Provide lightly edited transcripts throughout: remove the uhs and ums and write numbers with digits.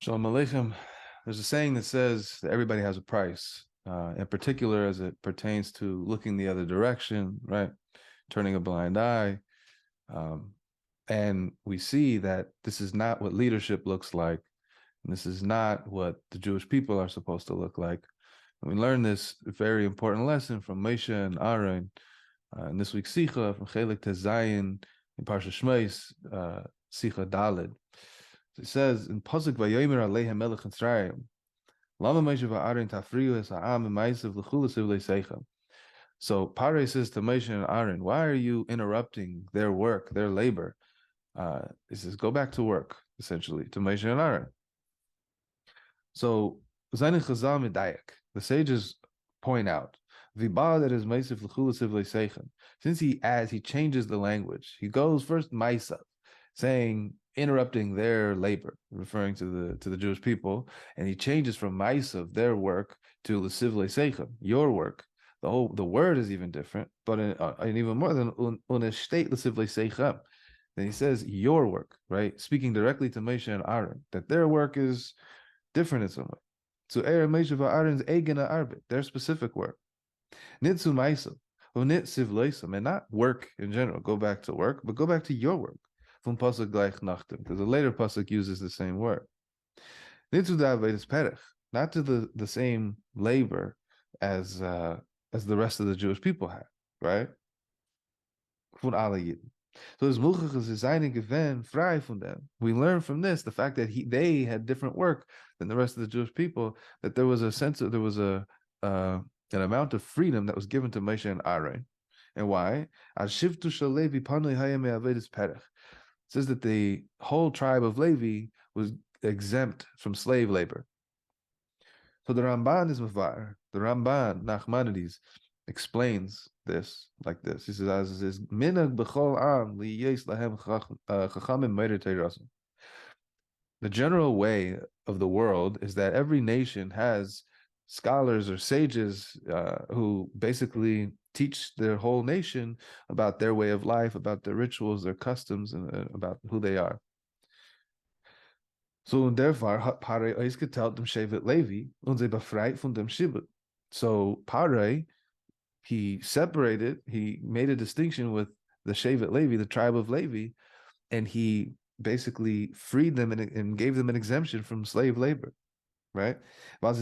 Shalom Aleichem. There's a saying that says that everybody has a price, in particular as it pertains to looking the other direction, right? Turning a blind eye. Um, and we see that this is not what leadership looks like. And this is not what the Jewish people are supposed to look like. And we learn this very important lesson from Moshe and Aaron in this week's Sicha from Chelek to Zion in Parsha Shemos, Sicha Daled. It says in Pasuk Vayomer Aleihem Melech Mitzrayim, Lama Moshe va'Aaron tafriu es ha'am v'maisav l'chulas v'leiseicha. So Pare says to Moshe and Aaron, why are you interrupting their work, their labor? He says, go back to work, essentially, to Moshe and Aaron. So Zayin Chazal Medayak, the sages point out, V'ba that is maisav l'chulas v'leiseicha. Since he changes the language, he goes first maisav, saying interrupting their labor, referring to the Jewish people, and he changes from ma'asav, their work, to l'sivlei seichem, your work. The word is even different, but and even more than unestate l'sivlei seichem. Then he says your work, right? Speaking directly to Moshe and Aaron, that their work is different in some way. So Moshe Aaron's egena arbit, their specific work. Nitzu ma'asav, unit sivleisem, and not work in general. Go back to work, but go back to your work. From pasuk gleich nachtem, because the later pasuk uses the same word. Not to the same labor as the rest of the Jewish people had, right? Von alle Yidden. So as mulchach is seine gewen frei from them. We learn from this the fact that they had different work than the rest of the Jewish people. That there was an amount of freedom that was given to Moshe and Aaron. And why? As shivtu shel Levi panui hayem me'avedis perech. Says that the whole tribe of Levi was exempt from slave labor. So the Ramban is mavar. The Ramban, Nachmanides, explains this like this. He says, as is minag b'chol am liyes lahem chachamim meider teirasim. The general way of the world is that every nation has scholars or sages who basically teach their whole nation about their way of life, about their rituals, their customs, and about who they are. So therefore, Pare geteilt dem Shevet Levi und sie befreit von dem Shibud. So Pare, he made a distinction with the Shevet Levi, the tribe of Levi, and he basically freed them and gave them an exemption from slave labor. Right? It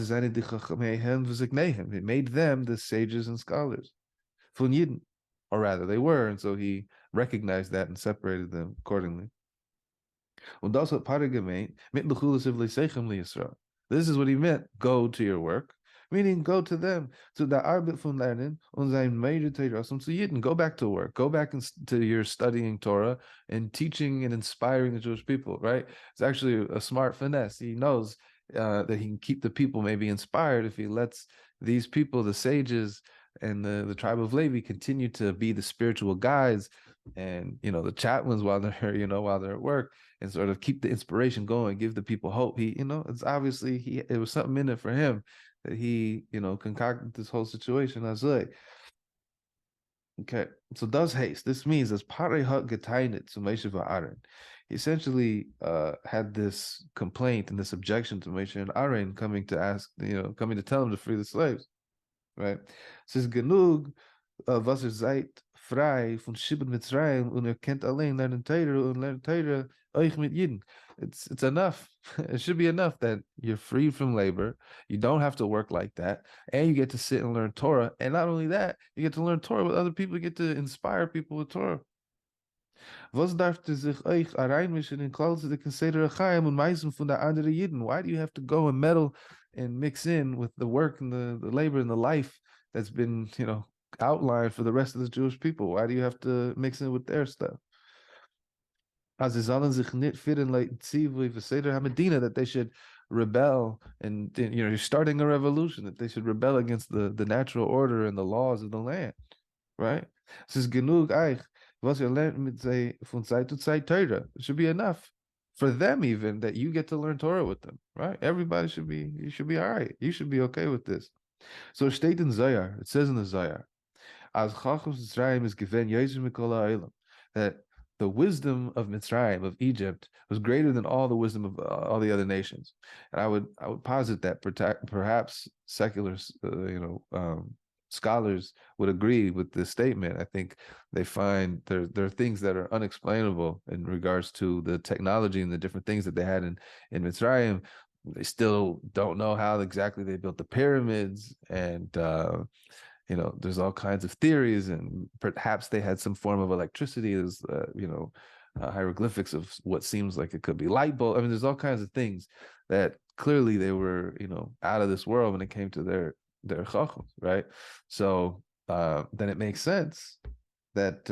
made them the sages and scholars. Von Yidden, or rather, they were, and so he recognized that and separated them accordingly. This is what he meant, go to your work, meaning go to them. So the Arbit von Lernen und sein Meide Teirasum zu Yidden, go back to work, go back to your studying Torah and teaching and inspiring the Jewish people, right? It's actually a smart finesse. He knows that he can keep the people maybe inspired if he lets these people, the sages and the tribe of Levi, continue to be the spiritual guides and the chaplains while they're at work, and sort of keep the inspiration going, give the people hope. It's obviously it was something in it for him that he concocted this whole situation. Okay, so does haste. This means as Pare hut getainet to Moshe Aaron. He essentially had this complaint and this objection to Moshe and Aaron coming to tell him to free the slaves, right? It says genug was seid frei von Shibud Mitzrayim und kennt allein lernen Teire und lernen Teire euch mit Yidden. It's enough. It should be enough that you're free from labor. You don't have to work like that, and you get to sit and learn Torah. And not only that, you get to learn Torah with other people. You get to inspire people with Torah. Was darf sich euch reinmischen in Klaus the consider Chaim und meisen von der andere Yidden? Why do you have to go and meddle and mix in with the work and the labor and the life that's been outlined for the rest of the Jewish people? Why do you have to mix in with their stuff? As that they should rebel, and you're starting a revolution, that they should rebel against the natural order and the laws of the land, right? Says genug eich was ihr lernt mit sei von Zeit zu Zeit Torah. It should be enough for them even that you get to learn Torah with them, right? Everybody should be all right. You should be okay with this. So steht in Zohar, it says in the Zohar, as Chacham Mitzrayim is given Yosef Mikol Ha'olam, that the wisdom of Mitzrayim, of Egypt, was greater than all the wisdom of all the other nations. And I would posit that perhaps secular, scholars would agree with this statement. I think they find there are things that are unexplainable in regards to the technology and the different things that they had in Mitzrayim. They still don't know how exactly they built the pyramids, and there's all kinds of theories, and perhaps they had some form of electricity. There's hieroglyphics of what seems like it could be light bulb. I mean, there's all kinds of things that clearly they were out of this world when it came to their chacham, right? So then it makes sense that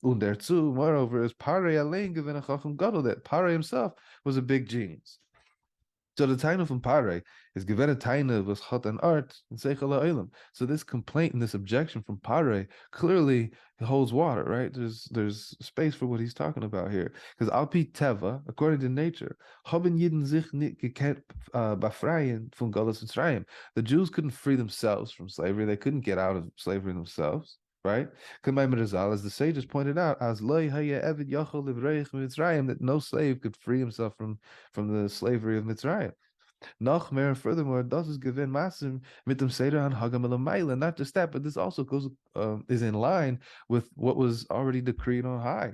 Underzu, moreover, is Pare Alein given a chacham gadol, that Pare himself was a big genius. So the taina from Pare is given a taina was chot and art and seichel ha'olam. So this complaint and this objection from Pare clearly holds water, right? There's space for what he's talking about here, because alpi teva, according to nature, haben jeden sich nicht gekent befreien von Galus Mitzrayim. The Jews couldn't free themselves from slavery. They couldn't get out of slavery themselves. Right? As the sages pointed out, as that no slave could free himself from the slavery of Mitzrayim. Nachmer, furthermore, das is given masim mit dem Seder an Hagam Elamayla. Not just that, but this also is in line with what was already decreed on high,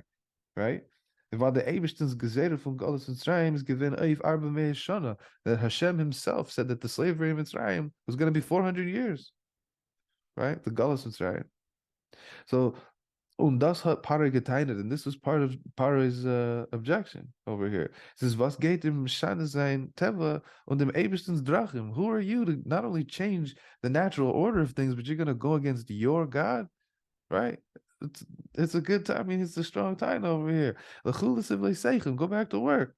right? While the Eibishten's Gezerah from Galus Mitzrayim is given Eiv Arba Me'ez Shana, that Hashem himself said that the slavery of Mitzrayim was going to be 400 years, right? The Galus Mitzrayim. So, das hat Pare geteinet, and this was part of Pare's objection over here. It says, was geht im Shane sein Teva und dem Eibishten's Drachim? Who are you to not only change the natural order of things, but you're going to go against your God? Right? It's a good time. I mean, it's a strong time over here. Go back to work.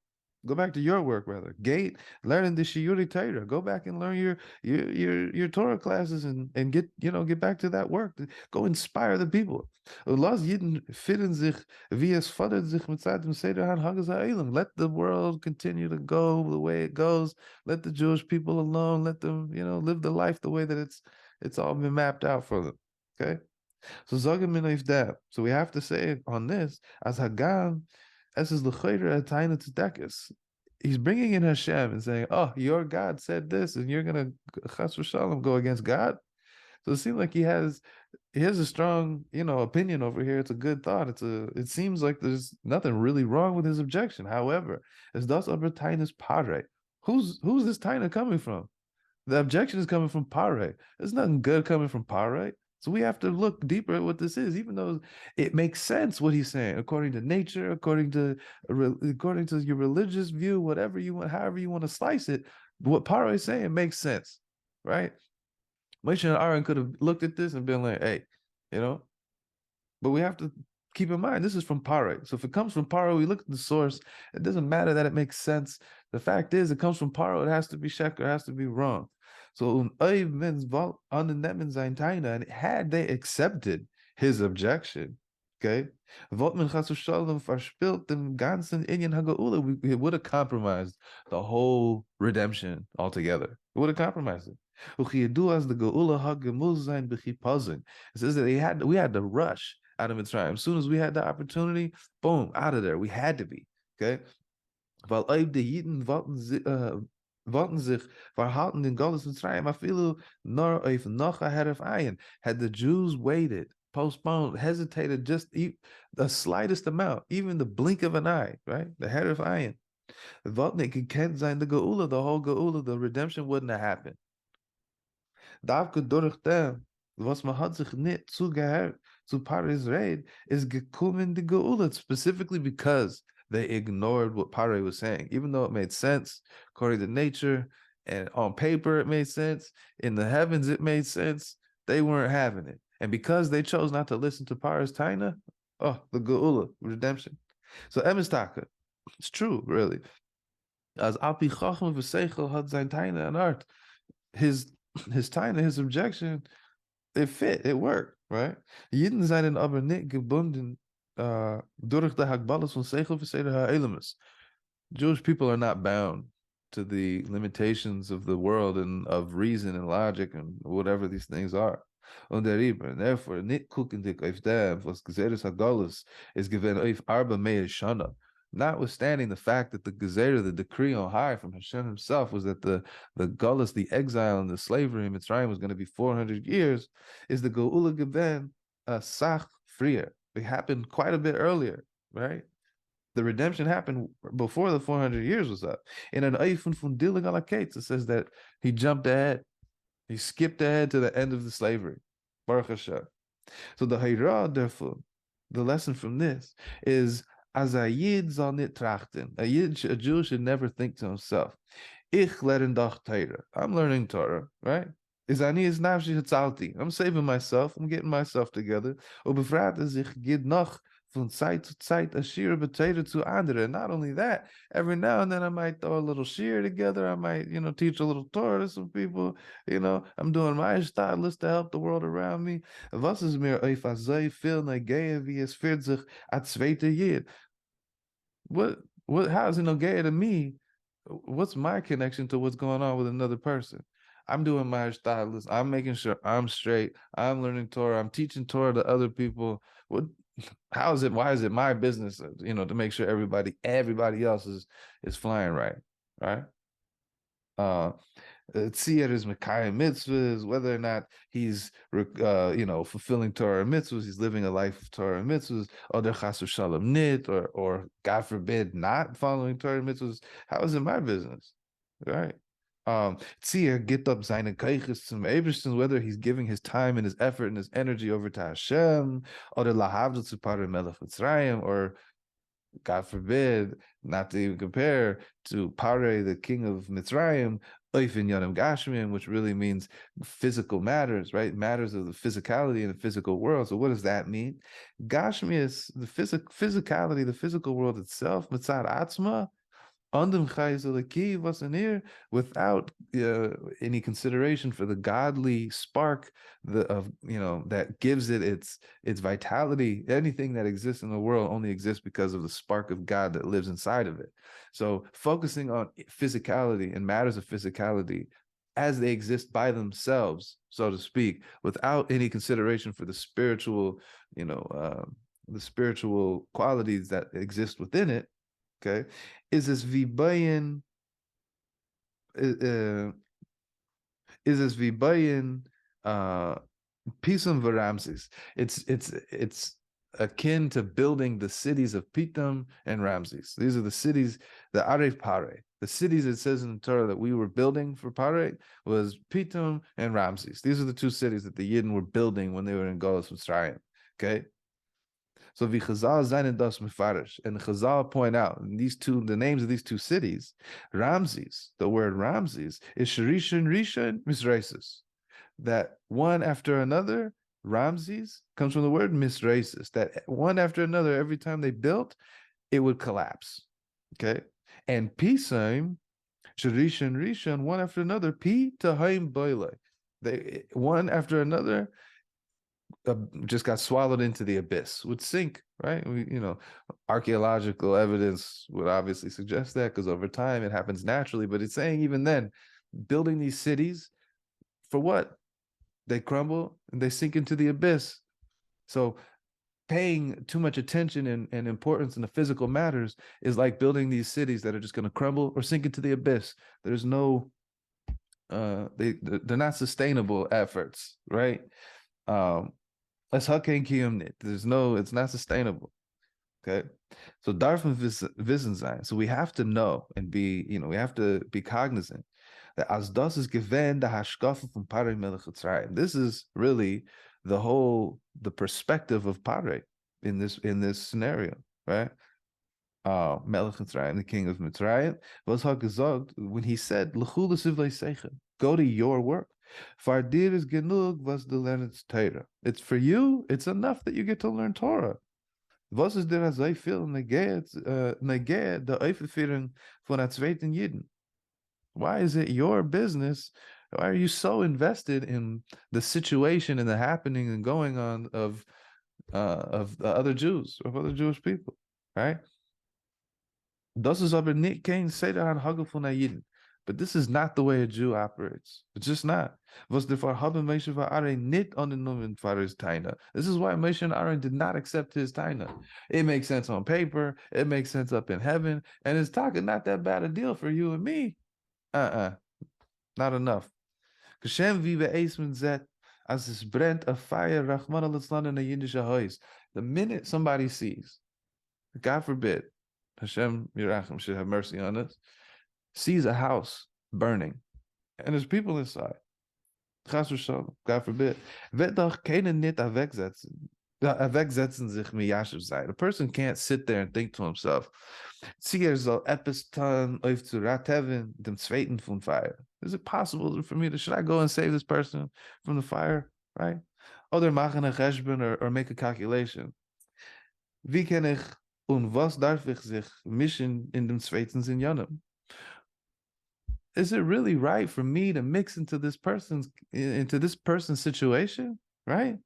Go back to your work, rather. Gate, learning the Shiuri Torah. Go back and learn your Torah classes and get back to that work. Go inspire the people. Let the world continue to go the way it goes. Let the Jewish people alone. Let them, live the life the way that it's all been mapped out for them. Okay. So that. So we have to say on this as Hagam. This is l'chayra atayna tzedekis. He's bringing in Hashem and saying, "Oh, your God said this, and you're gonna chas v'shalom go against God." So it seems like he has a strong, opinion over here. It's a good thought. It seems like there's nothing really wrong with his objection. However, as das aber tainas pare. Who's this taina coming from? The objection is coming from Pare. There's nothing good coming from Pare. So we have to look deeper at what this is, even though it makes sense what he's saying, according to nature, according to your religious view, whatever you want, however you want to slice it. What Paro is saying makes sense, right? Moshe and Aaron could have looked at this and been like, "Hey, but we have to keep in mind this is from Paro. So if it comes from Paro, we look at the source. It doesn't matter that it makes sense. The fact is, it comes from Paro. It has to be sheker. It has to be wrong." So and had they accepted his objection, okay, it would have compromised the whole redemption altogether. It would have compromised it. It says that we had to rush out of Mitzrayim. As soon as we had the opportunity, boom, out of there. We had to be, okay. Wollten sich verhalten in Gottes Mitzrayim afilu nor auf noch ahead of ayin. Had the Jews waited, postponed, hesitated just the slightest amount, even the blink of an eye, right? The head of ayin. Wollten it can't sein the geula, the whole geula, the redemption wouldn't have happened. Davke durch dem, was man hat sich nicht zugehört zu Paris Raid, is gekommen the geula, specifically because they ignored what Pare was saying, even though it made sense according to nature and on paper it made sense. In the heavens it made sense. They weren't having it, and because they chose not to listen to Pare's taina, the geula, redemption. So emistaka, it's true, really. As alpi chacham v'seichel had sein taina and art, his taina, his objection, it fit, it worked, right? Jeden seinen aber nicht gebunden. Durch the Hagbalas von Seichel v'Seder ha'elemus. Jewish people are not bound to the limitations of the world and of reason and logic and whatever these things are. und der Rieber. Und therefore, nicht gucken dich auf dem, was Geseres Hagolus is given auf Arba Meir Shana. Notwithstanding the fact that the Gezerah, the decree on high from Hashem himself, was that the Gullus, the exile and the slavery in Mitzrayim was going to be 400 years, is the Geula Geben Sach Frier. It happened quite a bit earlier, right? The redemption happened before the 400 years was up. In an Eifun from dealing on it says that he jumped ahead. He skipped ahead to the end of the slavery. Baruch Hashem. So the Hayra, therefore, the lesson from this is as a Yid zal nit trachten. A Jew should never think to himself, Ich leren doch Torah. I'm learning Torah, right? Is ani is nafshi hatzalti. I'm saving myself. I'm getting myself together. Ubefrat is ich gid noch von Zeit zu Zeit a shir b'teira to andere. And not only that, every now and then I might throw a little shir together. I might, teach a little Torah to some people. I'm doing my stylist to help the world around me. Was is mir eif azay fil negeya wie es fühlt sich a zweiter Yid? How is it negeya to me? What's my connection to what's going on with another person? I'm doing my stylist. I'm making sure I'm straight. I'm learning Torah. I'm teaching Torah to other people. Why is it my business, to make sure everybody else is flying right? Tzir is Mekayim mitzvahs, whether or not he's fulfilling Torah mitzvahs, he's living a life of Torah mitzvahs, or chas shalom nit, or God forbid not following Torah mitzvahs. How is it my business, right? Tzir get up seine keiches zum Ebersten, whether he's giving his time and his effort and his energy over to Hashem, or the lahavdut zu Parei Melech Mitzrayim, or God forbid, not to even compare to Pare, the king of Mitzrayim, Oifin Yonim Gashmiim, which really means physical matters, right? Matters of the physicality in the physical world. So what does that mean? Gashmi is the physicality, the physical world itself, Mitzad Atzma, without any consideration for the godly spark that gives it its vitality. Anything that exists in the world only exists because of the spark of God that lives inside of it. So focusing on physicality and matters of physicality as they exist by themselves, so to speak, without any consideration for the spiritual qualities that exist within it. Okay, is this vibayin? Is this vibayin? Pisum v'Ramses. It's akin to building the cities of Pitam and Ramses. These are the cities, the Aref Pare. The cities it says in the Torah that we were building for Pare was Pitam and Ramses. These are the two cities that the Yidden were building when they were in Golus Mitzrayim. Okay. So the Chazal zayin das mefarish, and the Chazal point out the names of these two cities. Ramses, the word Ramses is Rishon Misraisis. That one after another, Ramses comes from the word Misraisis. That one after another, every time they built, it would collapse. Okay, and Pisam, Rishon, one after another, Pi Tahaim Boile. They one after another. Just got swallowed into the abyss, would sink, right? Archaeological evidence would obviously suggest that, because over time it happens naturally, but it's saying even then, building these cities, for what? They crumble and they sink into the abyss. So paying too much attention and importance in the physical matters is like building these cities that are just going to crumble or sink into the abyss. There's no, they're not sustainable efforts, right? It's not sustainable. Okay. So darfen wissen sein. So we have to know and be, we have to be cognizant that as das is given the hashkafa from Parei Melech Mitzrayim. This is really the perspective of Parei in this scenario, right? Melech Mitzrayim, the king of Mitzrayim, was gesagt when he said, go to your work. Fardir is genug was the learned Torah. It's for you. It's enough that you get to learn Torah. Was is der so viel negate the Eifeführung von der zweiten Jiden? Why is it your business? Why are you so invested in the situation and the happening and going on of the other Jews, of other Jewish people, right? Das ist aber nicht kein Seder an Hagel von der Jiden. But this is not the way a Jew operates. It's just not. Was therefore haben Moshe va'Aaron nit angenommen for his taina. This is why Moshe and Aaron did not accept his taina. It makes sense on paper. It makes sense up in heaven. And it's talking not that bad a deal for you and me. Not enough. Geshem wie we eismen zet, as es brennt a fire, Rachman al in a Yiddish house. The minute somebody sees, God forbid, Hashem Yerachim should have mercy on us, sees a house burning, and there's people inside. Chas v'shalom, God forbid. Wird doch keine nit wegsetzen sich miyashiv sein. A person can't sit there and think to himself, Zier soll etwas tun auf zu rateven dem zweiten von fire. Is it possible for me should I go and save this person from the fire, right? Oder machen a cheshbon or make a calculation. Wie kann ich und was darf ich sich mischen in dem zweiten Sinyanim? Is it really right for me to mix into this person's situation, right?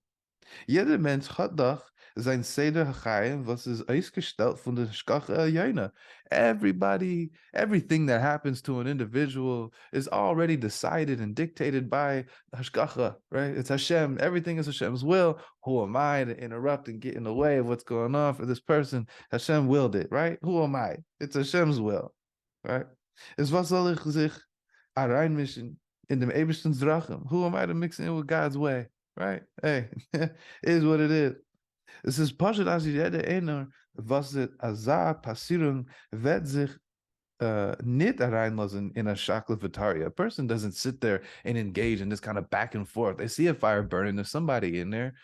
Jeder Mensch hat doch sein Seder HaChaim, was ist ausgestellt von der Shkacha Elyono. Everything that happens to an individual is already decided and dictated by Hashkacha, right? It's Hashem. Everything is Hashem's will. Who am I to interrupt and get in the way of what's going on for this person? Hashem willed it, right? Who am I? It's Hashem's will, right? It's was soll ich sich reinmischen in dem ebersten Drachem? Who am I to mix in with God's way? Right? Hey, it is what it is. Es ist Pashat as jeder einer, was it azar passieren, wird sich nicht reinlassen in a shakla vitaria. A person doesn't sit there and engage in this kind of back and forth. They see a fire burning, there's somebody in there.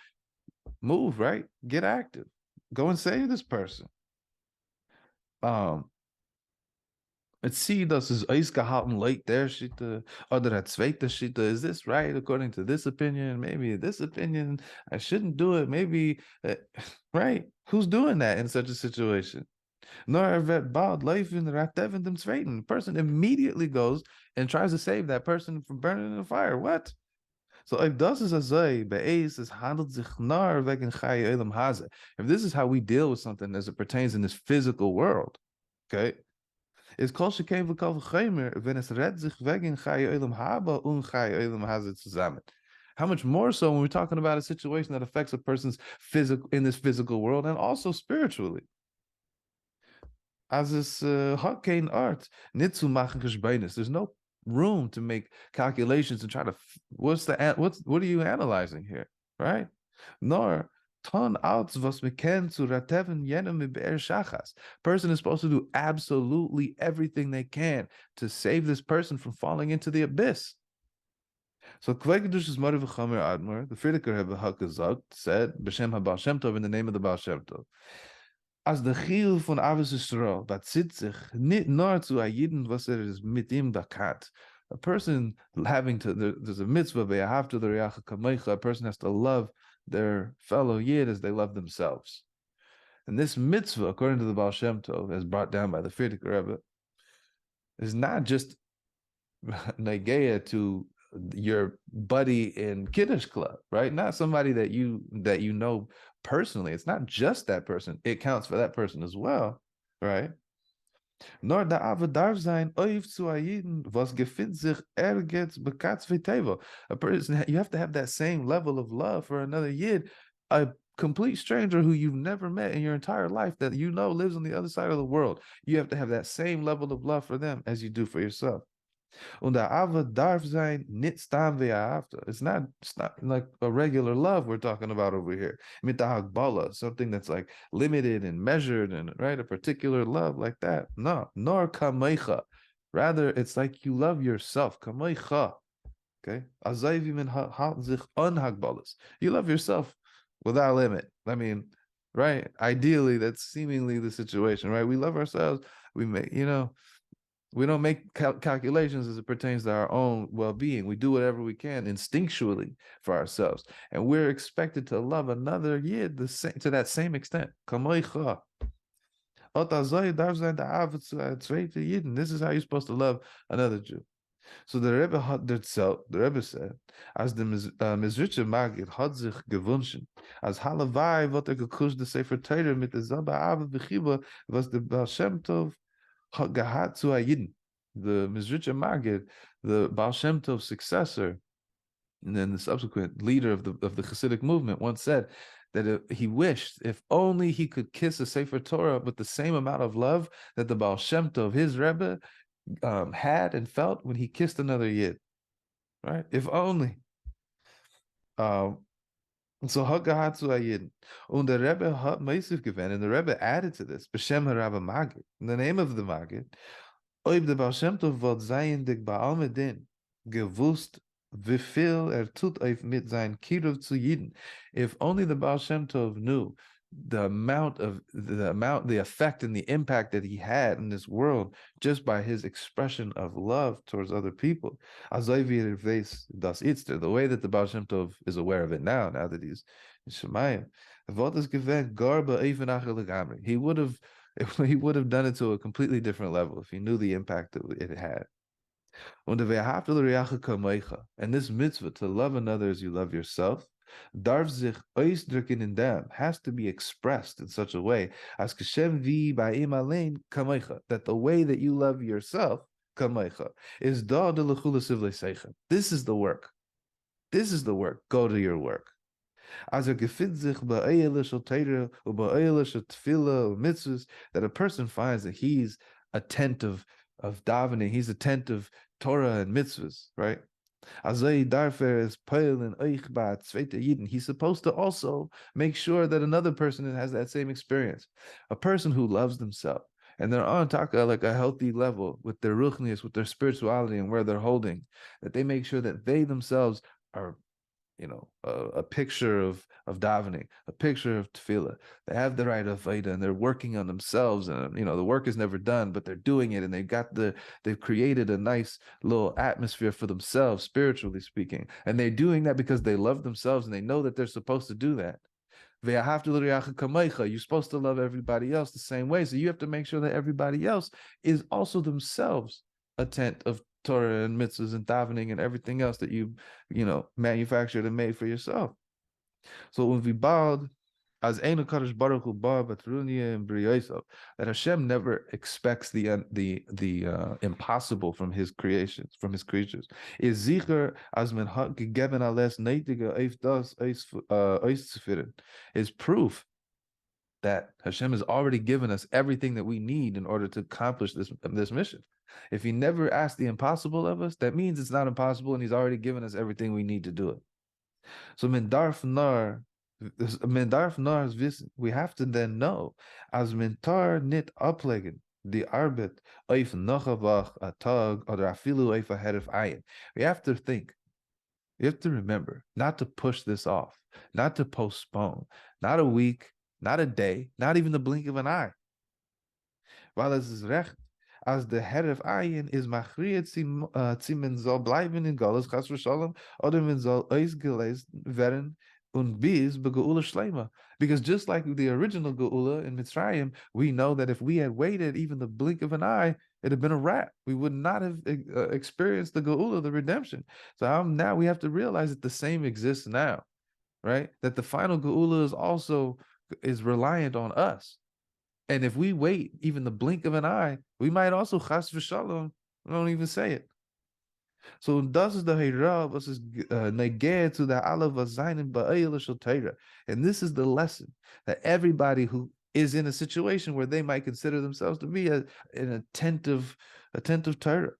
Move, right? Get active. Go and save this person. Let's see, das ist ausgehalten late there, Shita, oder der zweite Shita. Is this right according to this opinion? Maybe this opinion, I shouldn't do it. Maybe, right? Who's doing that in such a situation? Nor wird bald leifen rateven dem zweiten. The person immediately goes and tries to save that person from burning in the fire. What? So if das is azay, be'ez es handelt sich nar wegen chai elam haze. If this is how we deal with something as it pertains in this physical world, okay? Is kol shekei v'kol v'chaymer wenn es red sich wegen chai elam haba un chai elam haze zusammen. How much more so when we're talking about a situation that affects a person's physical in this physical world and also spiritually. As is hat kein art, nicht zu machen geschbeinis. There's no room to make calculations and try to what are you analyzing here, right? Nor ton outs was we can zu rateven jenem be'er shachas. Person is supposed to do absolutely everything they can to save this person from falling into the abyss. So Kvegedush's Mother V'Chamer Admor, the Frierdiker Rebbe Hakazak, said B'Shem HaBaal Shem Tov, in the name of the Baal Shem Tov, as the Chil von Avis Yisrael batzit sich nit nor zu ayiden was is mit ihm bakat. A person having to there's a mitzvah be'ahavta the reacha kamecha. A person has to love their fellow yid as they love themselves. And this mitzvah, according to the Baal Shem Tov, as brought down by the Frierdiker Rebbe, is not just negeya to your buddy in Kiddush club, right? Not somebody that you know personally. It's not just that person. It counts for that person as well, right? Nor da ava darf sein oiv zu ayiden was gefindt sich ergetz bekatz v'tevo. A person, you have to have that same level of love for another yid, a complete stranger who you've never met in your entire life that you know lives on the other side of the world. You have to have that same level of love for them as you do for yourself. Und der Ava darf sein nicht stam ve'ahavta. It's not like a regular love we're talking about over here. Mit der Hagbala, something that's like limited and measured and right, a particular love like that. No, nor kamecha. Rather, it's like you love yourself. Kamecha. Okay? Azayvi min halten sich unhagbalas. You love yourself without limit. I mean, right? Ideally, that's seemingly the situation, right? We love ourselves. We make, we don't make calculations as it pertains to our own well-being. We do whatever we can instinctually for ourselves. And we're expected to love another yid to that same extent. This is how you're supposed to love another Jew. So the Rebbe said, as the Mizritche Magid hat sich gewünscht, as Halavai wat gekusht the Sefer Torah mit der selbe Ave Bechiba, was the Baal Shem Tov hat gehat zu ayiden. the Mizritcha Magid, the Baal Shem Tov successor, and then the subsequent leader of the Hasidic movement, once said that he wished if only he could kiss a Sefer Torah with the same amount of love that the Baal Shem Tov, his Rebbe, had and felt when he kissed another Yid. Right? If only. Um, so Hagahatsu Ayid. Und der Rebbe hat Meisif gewähnt, and the Rebbe added to this, B'Shem HaRabbi Magid, in the name of the Magid, Oib de Baal Shem Tov wird sein dik Baal Medin, gewusst, wie viel tut auf mit sein Kiruv zu Yidden. If only the Baal Shem Tov knew the effect and the impact that he had in this world just by his expression of love towards other people. The way that the Baal Shem Tov is aware of it now that he's in Shemayim. He would have done it to a completely different level if he knew the impact that it had. And this mitzvah to love another as you love yourself darf sich ausdrücken in dem, has to be expressed in such a way as kashem vi ba'im alein kamecha, that the way that you love yourself kamecha is da de lechula sivleiseichem. This is the work. This is the work. Go to your work. As a gefindt sich ba'ayela shel teira u ba'ayela shel tefillah u mitzvahs, that a person finds that he's attentive of davening, he's attentive Torah and mitzvahs, right? He's supposed to also make sure that another person has that same experience. A person who loves themselves and they're on taka like a healthy level with their ruchnius, with their spirituality and where they're holding, that they make sure that they themselves are, a picture of davening, a picture of tefillah. They have the right of Veda and they're working on themselves, and the work is never done, but they're doing it, and they've created a nice little atmosphere for themselves, spiritually speaking. And they're doing that because they love themselves and they know that they're supposed to do that. You're supposed to love everybody else the same way. So you have to make sure that everybody else is also themselves attent of Torah and mitzvahs and davening and everything else that you manufactured and made for yourself. So when we bowed, as Einu Kadosh Baruch Hu ba Batrunia and Briyosav, that Hashem never expects the impossible from his creations, from his creatures. Is zicher as men hat gegeben alles neitige auf das auszuführen, is proof that Hashem has already given us everything that we need in order to accomplish this mission. If he never asked the impossible of us, that means it's not impossible, and he's already given us everything we need to do it. So mendarf nar is wissen. We have to then know, as mentar nit aplegen, the arbet oif nachavach a tag or afilu oif a herif ayin. We have to think. You have to remember not to push this off, not to postpone, not a week, not a day, not even the blink of an eye. While es is recht, as the head of Ayin is machriet zimen soll bleiben in Galus chas v'shalom, oder men soll ausgelesen werden und bis begeula shleima. Because just like the original geula in Mitzrayim, we know that if we had waited even the blink of an eye, it'd have been a wrap. We would not have experienced the geula, the redemption. So now we have to realize that the same exists now, right? That the final geula is reliant on us. And if we wait even the blink of an eye, we might also chas v'shalom, don't even say it. So das is the Hira, was is negeh to the alav vazayin ba'ayil shel Torah. And this is the lesson that everybody who is in a situation where they might consider themselves to be an attentive Torah.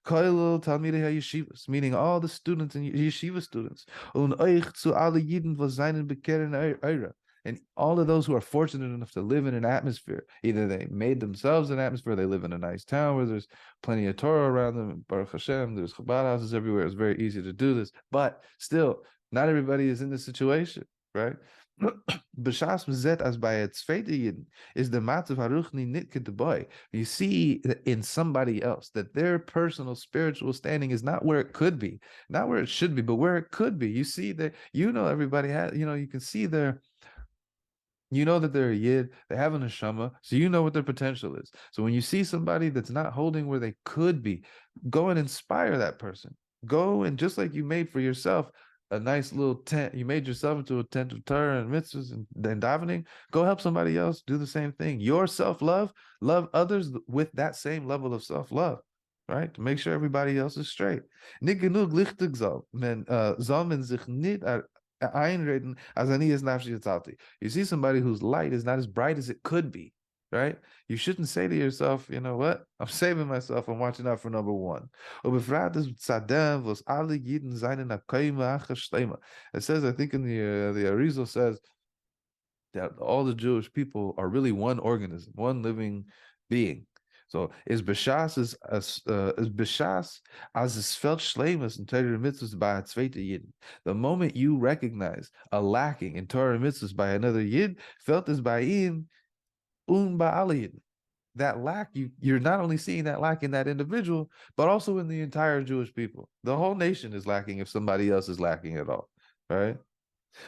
Koilel Talmidei HaYeshivas, meaning all the students and yeshiva students. Und euch zu alle Yidden vazayin bekeren eira. And all of those who are fortunate enough to live in an atmosphere, either they made themselves an atmosphere, they live in a nice town where there's plenty of Torah around them, Baruch Hashem, there's Chabad houses everywhere. It's very easy to do this. But still, not everybody is in this situation, right? B'shas mizet as by its is the matzav haruchni nitke deboy. You see in somebody else that their personal spiritual standing is not where it could be, not where it should be, but where it could be. You see that, everybody has, you can see their. You know that they're a yid, they have a neshama, so you know what their potential is. So when you see somebody that's not holding where they could be, go and inspire that person. Go and just like you made for yourself a nice little tent, you made yourself into a tent of Torah and mitzvahs and davening, go help somebody else do the same thing. Your self-love, love others with that same level of self-love. right? To make sure everybody else is straight. Nicht genug lichtig soll man sich nicht einreden, als nie ist nafshi tzalti. You see somebody whose light is not as bright as it could be, right? You shouldn't say to yourself, you know what? I'm saving myself. I'm watching out for number one. It says, I think in the Arizal says that all the Jewish people are really one organism, one living being. So is b'shas is b'shas as es felt shlemus in Torah mitzvahs by a zweite yid. The moment you recognize a lacking in Torah mitzvahs by another yid, felt is by him ba'al yid. That lack, you're not only seeing that lack in that individual, but also in the entire Jewish people. The whole nation is lacking if somebody else is lacking at all, right?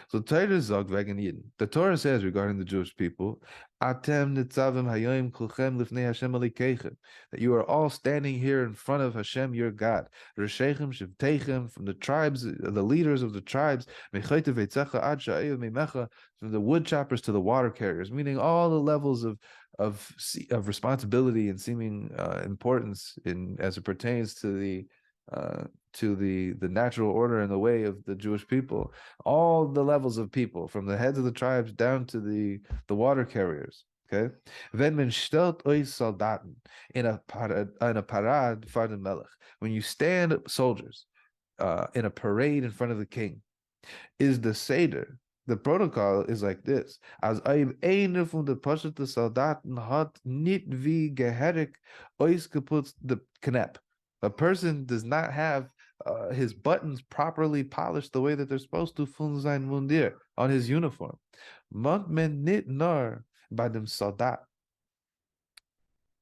So Torah sagt wegen Yidden. The Torah says regarding the Jewish people, Atem nitzavim hayom kulchem lifnei Hashem alikechem, that you are all standing here in front of Hashem your God. Reshechem shivtechem, from the tribes, the leaders of the tribes, mechoyte veitzecha ad sha'ev meimecha, from the wood choppers to the water carriers, meaning all the levels of responsibility and seeming importance in as it pertains to the natural order and the way of the Jewish people, all the levels of people, from the heads of the tribes down to the water carriers. Okay, wenn man stellt euch Soldaten in a parade vor dem Melech, when you stand soldiers in a parade in front of the king, is the seder. The protocol is like this: as eine von der Poshet Soldaten hat nicht wie geherig ausgeputzt the knep. A person does not have his buttons properly polished the way that they're supposed to von sein Mundir, on his uniform. Mont men nit nur bei dem Soldat.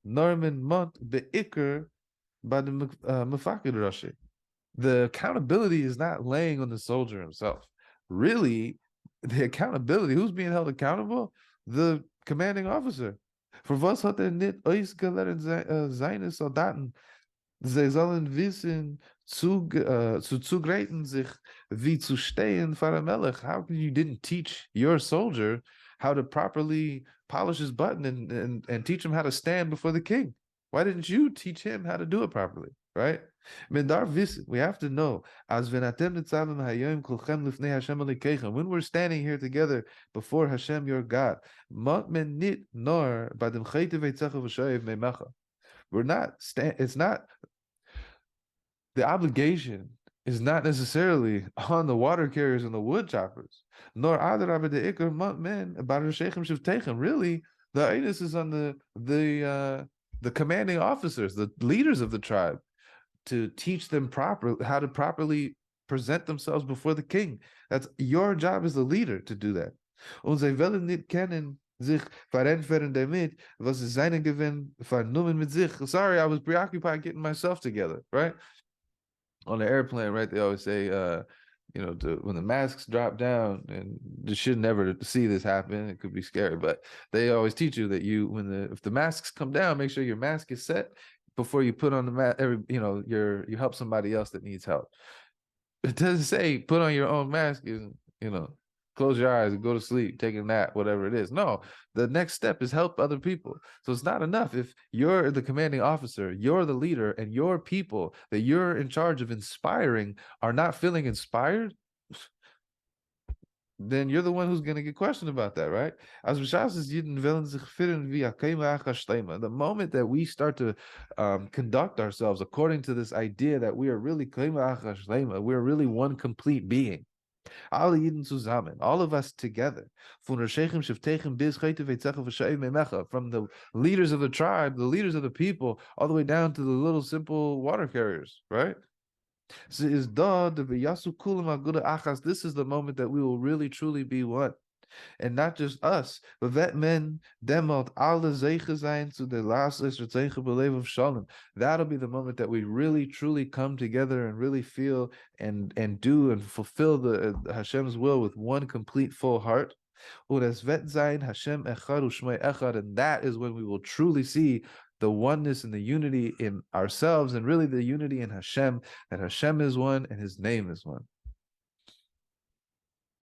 Nor men mont be'iker bei dem Mefakir Rashi. The accountability is not laying on the soldier himself. Really, the accountability, who's being held accountable? The commanding officer. For was hat nit ausgelernt seine Soldaten? Sie sollen wissen, zu zugreiten sich, wie zu stehen vor dem Melech. How come you didn't teach your soldier how to properly polish his button and teach him how to stand before the king? Why didn't you teach him how to do it properly, right? We have to know, when we're standing here together before Hashem, your God, it's not, the obligation is not necessarily on the water carriers and the wood choppers, nor really, the onus is on the commanding officers, the leaders of the tribe, to teach them how to properly present themselves before the king. That's your job as the leader to do that. Und sie wollen nicht kennen sich verantworten damit, was sie seinen Gewinn vernommen mit sich. Sorry, I was preoccupied getting myself together, right? On the airplane, right, they always say, when the masks drop down, and you should never see this happen, it could be scary, but they always teach you that if the masks come down, make sure your mask is set before you put on the mask. You help somebody else that needs help. It doesn't say put on your own mask and close your eyes and go to sleep, take a nap, whatever it is. No, the next step is help other people. So it's not enough if you're the commanding officer, you're the leader, and your people that you're in charge of inspiring are not feeling inspired, then you're the one who's going to get questioned about that, right? The moment that we start to conduct ourselves according to this idea that we are really we're really one complete being. Alle Yidden zusammen, all of us together, from the leaders of the tribe, the leaders of the people, all the way down to the little simple water carriers, right? This is the moment that we will really truly be one. And not just us, but that men demot alle zeichen sein zu der last beleven of shalom. That'll be the moment that we really truly come together and really feel and do and fulfill the Hashem's will with one complete full heart. Und es wird sein Hashem echad u'shmei echad, and that is when we will truly see the oneness and the unity in ourselves, and really the unity in Hashem, that Hashem is one and His name is one.